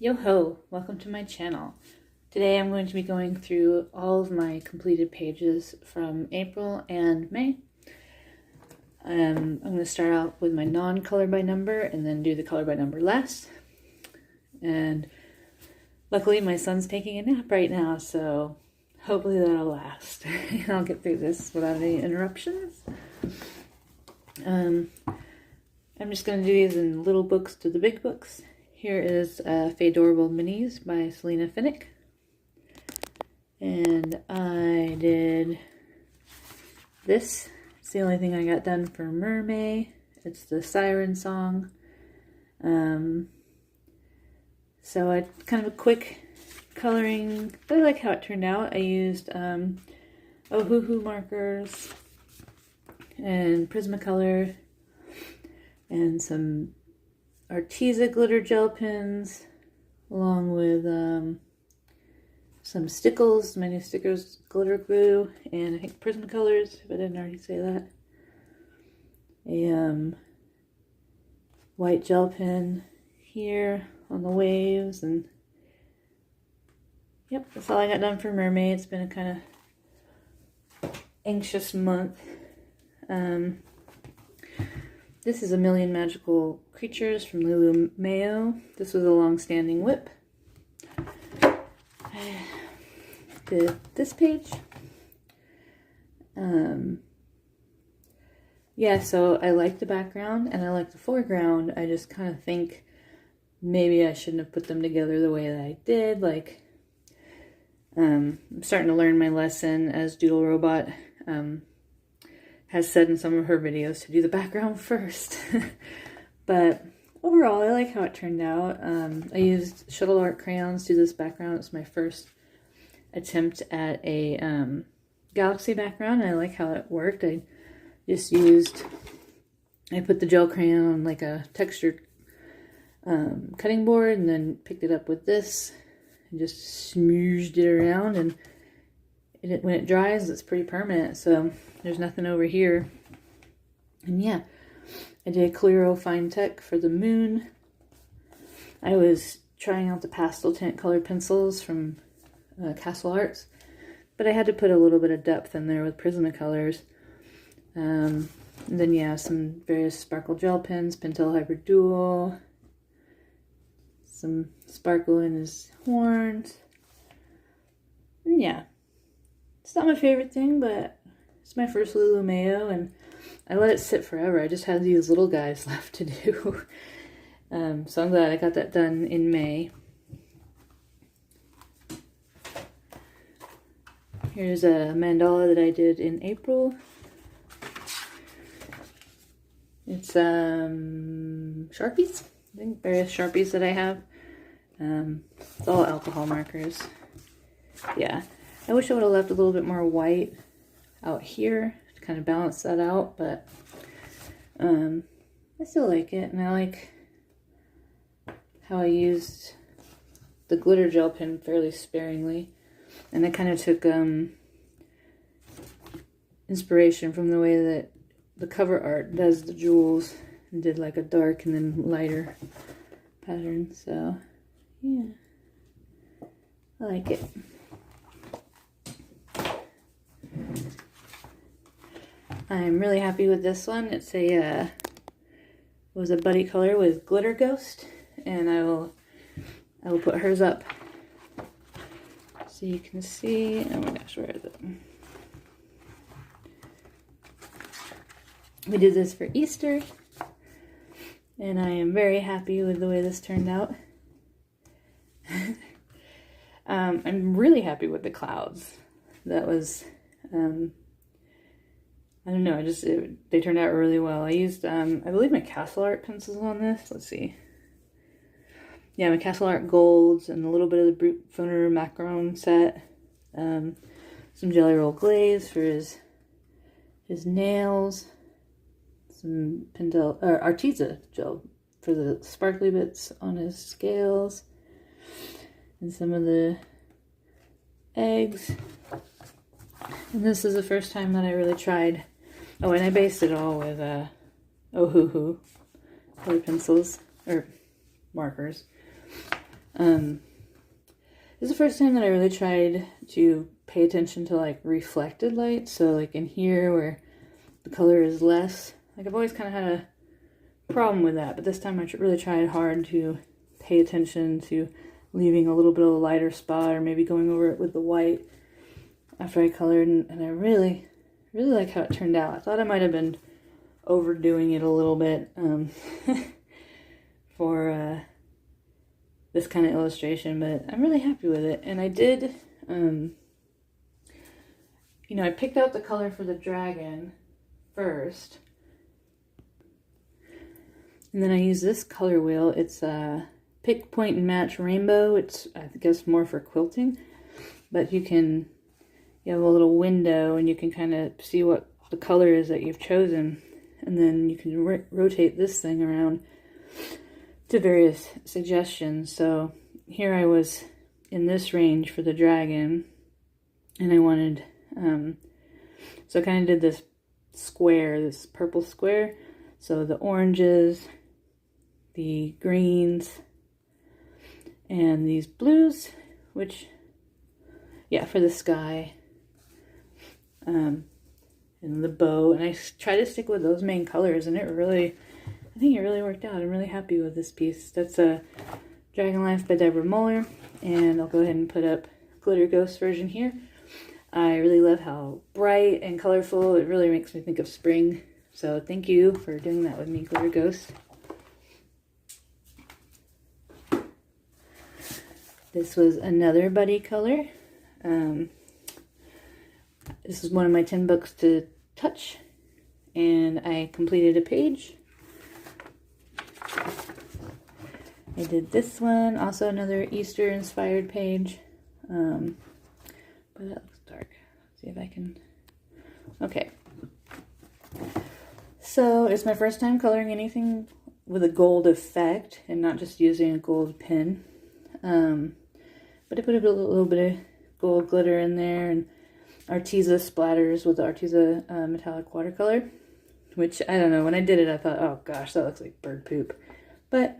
Yo ho! Welcome to my channel. Today I'm going to be going through all of my completed pages from April and May. I'm going to start out with my non-color by number and then do the color by number last. And luckily my son's taking a nap right now, so hopefully that'll last. I'll get through this without any interruptions. I'm just going to do these in little books to the big books. Here is Faydorable Minis by Selena Finnick. And I did this. It's the only thing I got done for Mermaid. It's the Siren song. So I kind of a quick coloring. I really like how it turned out. I used Ohuhu markers and Prismacolor and some Arteza glitter gel pens, along with some Stickles, my new Stickers glitter glue, and I think Prismacolors, if I didn't already say that. A white gel pen here on the waves, and yep, that's all I got done for Mermaid. It's been a kind of anxious month. This is A Million Magical Creatures from Lulu Mayo. This was a long-standing whip. I did this page. Yeah, so I like the background and I like the foreground. I just kind of think maybe I shouldn't have put them together the way that I did. Like, I'm starting to learn my lesson, as Doodle Robot has said in some of her videos, to do the background first. But overall, I like how it turned out. I used Shuttle Art crayons to do this background. It's my first attempt at a galaxy background, and I like how it worked. I put the gel crayon on like a textured cutting board, and then picked it up with this and just smooshed it around, and when it dries, it's pretty permanent, so there's nothing over here. And yeah, I did Clearo Fine Tech for the moon. I was trying out the pastel tint colored pencils from Castle Arts, but I had to put a little bit of depth in there with Prismacolors. And then yeah, some various sparkle gel pens, Pentel Hybrid Dual, some sparkle in his horns. And yeah, it's not my favorite thing, but it's my first Lulu Mayo, and I let it sit forever. I just had these little guys left to do. So I'm glad I got that done in May. Here's a mandala that I did in April. It's Sharpies. I think various Sharpies that I have. It's all alcohol markers. Yeah. I wish I would have left a little bit more white out here to kind of balance that out, but I still like it, and I like how I used the glitter gel pen fairly sparingly, and I kind of took inspiration from the way that the cover art does the jewels, and did like a dark and then lighter pattern, so yeah, I like it. I'm really happy with this one. It's a was a buddy color with Glitter Ghost, and I will put hers up so you can see. Oh my gosh, where is it? We did this for Easter, and I am very happy with the way this turned out. I'm really happy with the clouds. That was I don't know, they turned out really well. I used, I believe, my Castle Art pencils on this. Let's see. Yeah, my Castle Art Golds and a little bit of the Brute Foner Macaron set. Some Jelly Roll Glaze for his nails. Some Pentel, or Arteza gel for the sparkly bits on his scales. And some of the eggs. And this is the first time that I really tried. Oh, and I based it all with Ohuhu color pencils, or markers. This is the first time that I really tried to pay attention to like reflected light. So like in here where the color is less, like I've always kind of had a problem with that, but this time I really tried hard to pay attention to leaving a little bit of a lighter spot, or maybe going over it with the white after I colored, and I really like how it turned out. I thought I might have been overdoing it a little bit for this kind of illustration, but I'm really happy with it. And I did, you know, I picked out the color for the dragon first, and then I used this color wheel. It's Pick, Point, and Match Rainbow. It's, I guess, more for quilting, but you have a little window and you can kind of see what the color is that you've chosen, and then you can rotate this thing around to various suggestions. So here I was in this range for the dragon, and I wanted, so I kind of did this square, this purple square. So the oranges, the greens, and these blues, which, yeah, for the sky, and the bow. And I try to stick with those main colors, and I think it really worked out. I'm really happy with this piece. That's a Dragon Life by Deborah Muller, and I'll go ahead and put up Glitter Ghost version here. I really love how bright and colorful. It really makes me think of spring. So thank you for doing that with me, Glitter Ghost. This was another buddy color. This is one of my 10 books to touch, and I completed a page. I did this one, also another Easter inspired page, but that looks dark. Let's see if I can, okay. So it's my first time coloring anything with a gold effect and not just using a gold pen. But I put a little bit of gold glitter in there, and Arteza splatters with the Arteza metallic watercolor, which, I don't know, when I did it I thought, oh gosh, that looks like bird poop. But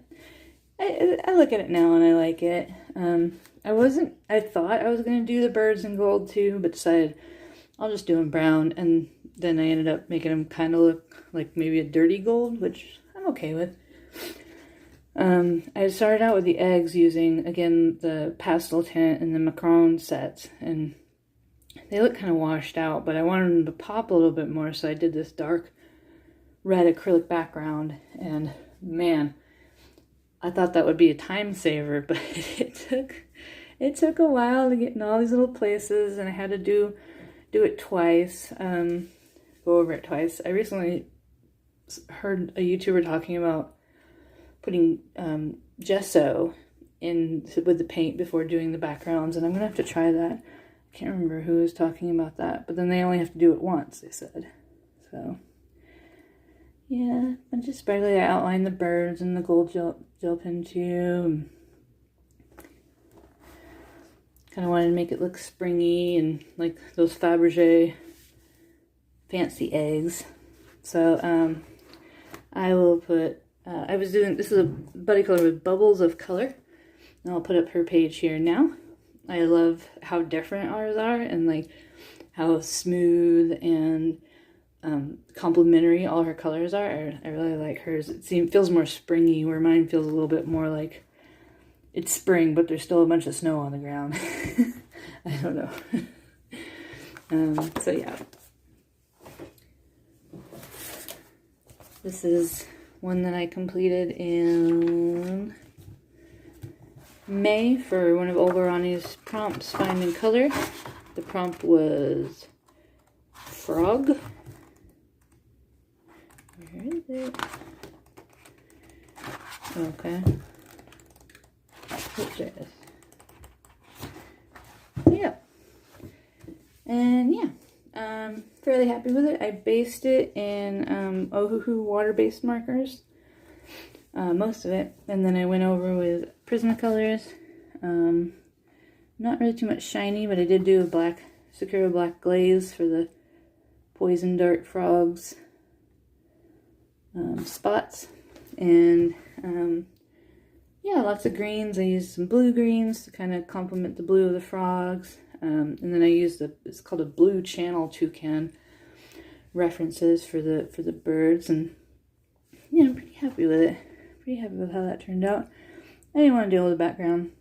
I look at it now and I like it. I thought I was going to do the birds in gold too, but decided I'll just do them brown, and then I ended up making them kind of look like maybe a dirty gold, which I'm okay with. I started out with the eggs using, again, the pastel tint and the Macron sets, and they look kind of washed out, but I wanted them to pop a little bit more, so I did this dark red acrylic background, and man, I thought that would be a time saver, but it took a while to get in all these little places, and I had to do it twice, go over it twice. I recently heard a YouTuber talking about putting gesso in with the paint before doing the backgrounds, and I'm gonna have to try that. I can't remember who was talking about that, but then they only have to do it once, they said. So yeah, I'm just sparkly. I outlined the birds and the gold gel pen too. Kind of wanted to make it look springy and like those Fabergé fancy eggs. So I will put, I was doing, this is a buddy color with bubbles of color. And I'll put up her page here now. I love how different ours are, and like how smooth and complementary all her colors are. I really like hers. It feels more springy, where mine feels a little bit more like it's spring, but there's still a bunch of snow on the ground. I don't know. So yeah. This is one that I completed in May for one of Olga Rani's prompts, Finding Color. The prompt was frog. Where is it? Okay. Oops, there it is. Yeah. And yeah. Fairly happy with it. I based it in Ohuhu water-based markers. Most of it. And then I went over with Prismacolors. Not really too much shiny, but I did do a black Sakura black glaze for the poison dart frogs spots. And yeah, yeah, lots of greens. I used some blue greens to kind of complement the blue of the frogs. And then I used it's called a blue channel toucan references for the birds. And yeah, I'm pretty happy with it. Pretty happy with how that turned out. I didn't want to deal with the background.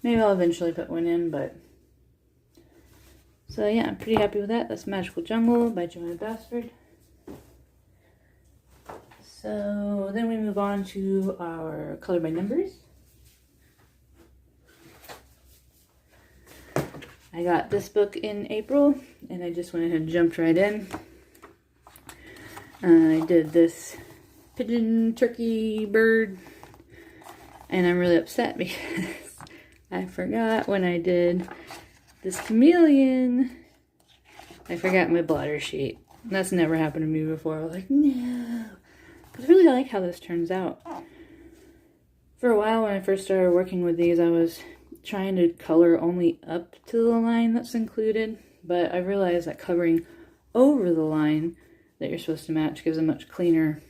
Maybe I'll eventually put one in, but... So yeah, I'm pretty happy with that. That's Magical Jungle by Joanna Basford. So then we move on to our color by numbers. I got this book in April, and I just went ahead and jumped right in. I did this pigeon, turkey, bird, and I'm really upset because I forgot when I did this chameleon, I forgot my blotter sheet. That's never happened to me before. I was like, no. I really like how this turns out. For a while when I first started working with these, I was trying to color only up to the line that's included, but I realized that covering over the line that you're supposed to match gives a much cleaner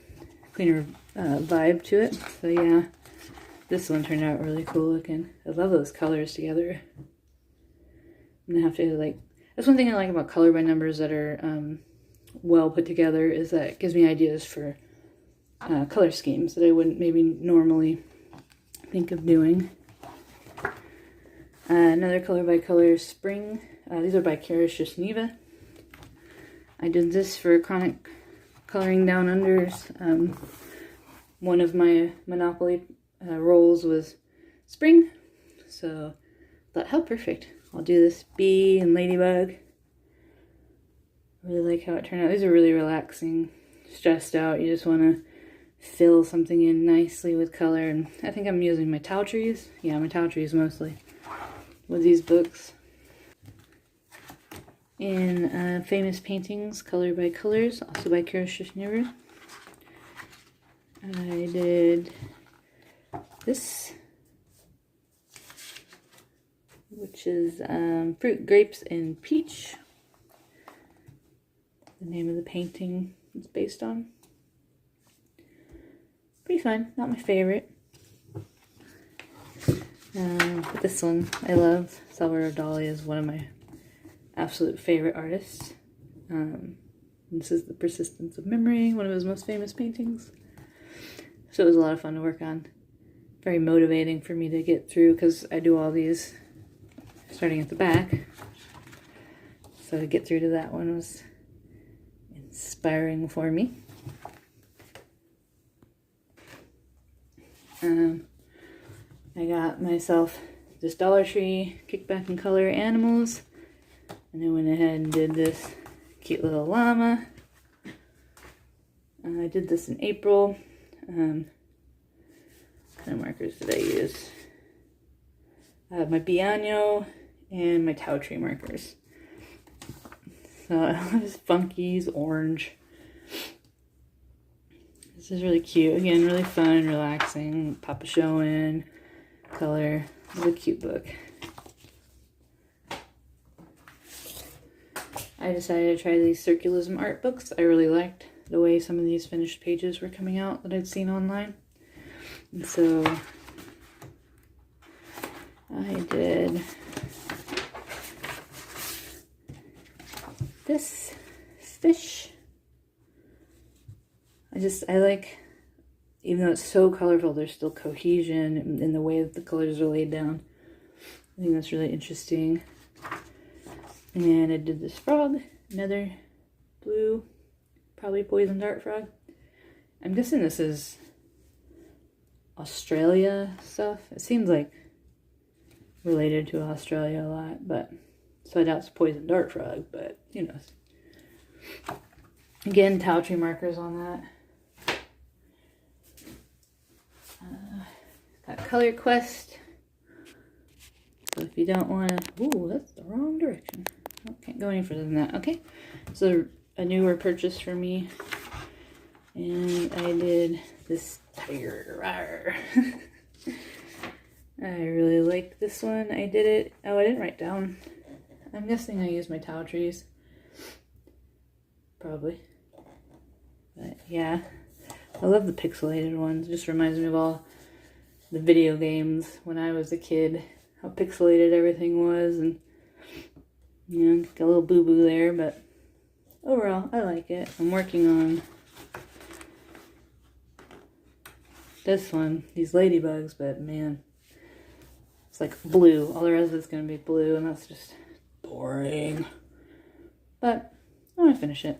vibe to it. So yeah, this one turned out really cool looking. I love those colors together. I'm gonna have to like, that's one thing I like about color by numbers that are well put together, is that it gives me ideas for color schemes that I wouldn't maybe normally think of doing. Another color by color spring. These are by Kara Shushneva. I did this for Chronic Coloring Down Unders. One of my Monopoly rolls was spring, so I thought, how perfect. I'll do this bee and ladybug. I really like how it turned out. These are really relaxing. Stressed out, you just want to fill something in nicely with color. And I think I'm using my towel trees. Yeah, my towel trees mostly with these books. In Famous Paintings, Color by Colors, also by Kara Shushneva. I did this, which is Fruit, Grapes, and Peach. The name of the painting it's based on. Pretty fun, not my favorite. But this one I love. Salvador Dali is one of my absolute favorite artists. This is The Persistence of Memory, one of his most famous paintings. So it was a lot of fun to work on. Very motivating for me to get through, because I do all these starting at the back. So to get through to that one was inspiring for me. I got myself this Dollar Tree Kickback and Color Animals, and I went ahead and did this cute little llama. I did this in April. What kind of markers did I use? I have my Bianno and my Tau Tree markers. So I have this Funky's orange. This is really cute. Again, really fun, relaxing. Papa Showin, color. It's a cute book. I decided to try these Circulism art books. I really liked the way some of these finished pages were coming out that I'd seen online. And so I did this fish. I like, even though it's so colorful, there's still cohesion in the way that the colors are laid down. I think that's really interesting. And I did this frog, another blue, probably poison dart frog. I'm guessing this is Australia stuff. It seems like related to Australia a lot, but so I doubt it's poison dart frog, but who knows. Again, Tau Tree markers on that. Got Color Quest. So if you don't want to... Ooh, that's the wrong direction. Oh, can't go any further than that. Okay. So a newer purchase for me. And I did this tiger. I really like this one. I did it... Oh, I didn't write down. I'm guessing I used my Tau Trees. Probably. But yeah. I love the pixelated ones. It just reminds me of all the video games when I was a kid, how pixelated everything was, and you know, got a little boo-boo there, but overall, I like it. I'm working on this one, these ladybugs, but man, it's like blue. All the rest of it's going to be blue, and that's just boring. But I want to finish it.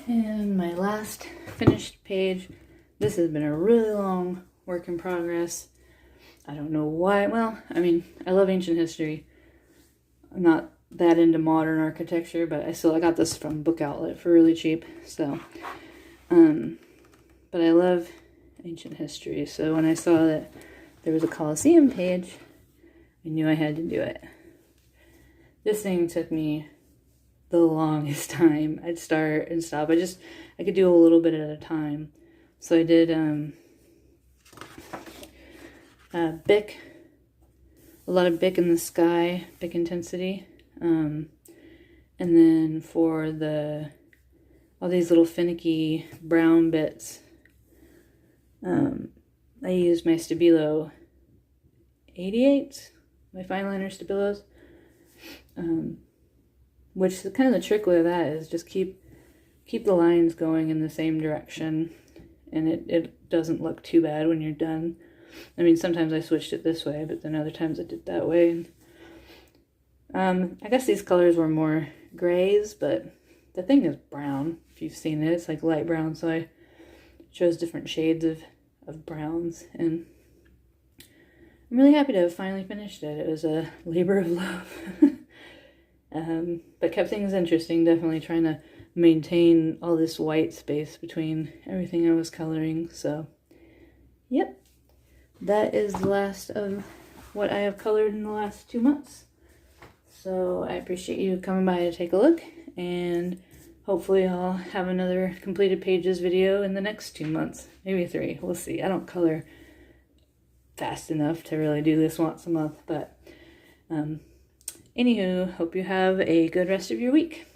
And my last finished page. This has been a really long work in progress. I don't know why. Well, I mean, I love ancient history. I'm not that into modern architecture, but I got this from Book Outlet for really cheap. So, but I love ancient history. So when I saw that there was a Colosseum page, I knew I had to do it. This thing took me the longest time. I'd start and stop. I could do a little bit at a time. So I did Bic, a lot of Bic in the sky, Bic intensity. And then for all these little finicky brown bits, I used my Stabilo 88, my fine liner Stabilos. Which kind of the trick with that is just keep the lines going in the same direction, and it doesn't look too bad when you're done. I mean, sometimes I switched it this way, but then other times I did that way. And, I guess these colors were more grays, but the thing is brown. If you've seen it, it's like light brown, so I chose different shades of browns, and I'm really happy to have finally finished it. It was a labor of love. But kept things interesting, definitely trying to maintain all this white space between everything I was coloring. So, yep, that is the last of what I have colored in the last 2 months. So I appreciate you coming by to take a look, and hopefully I'll have another completed pages video in the next 2 months, maybe 3, we'll see. I don't color fast enough to really do this once a month, but anywho, hope you have a good rest of your week.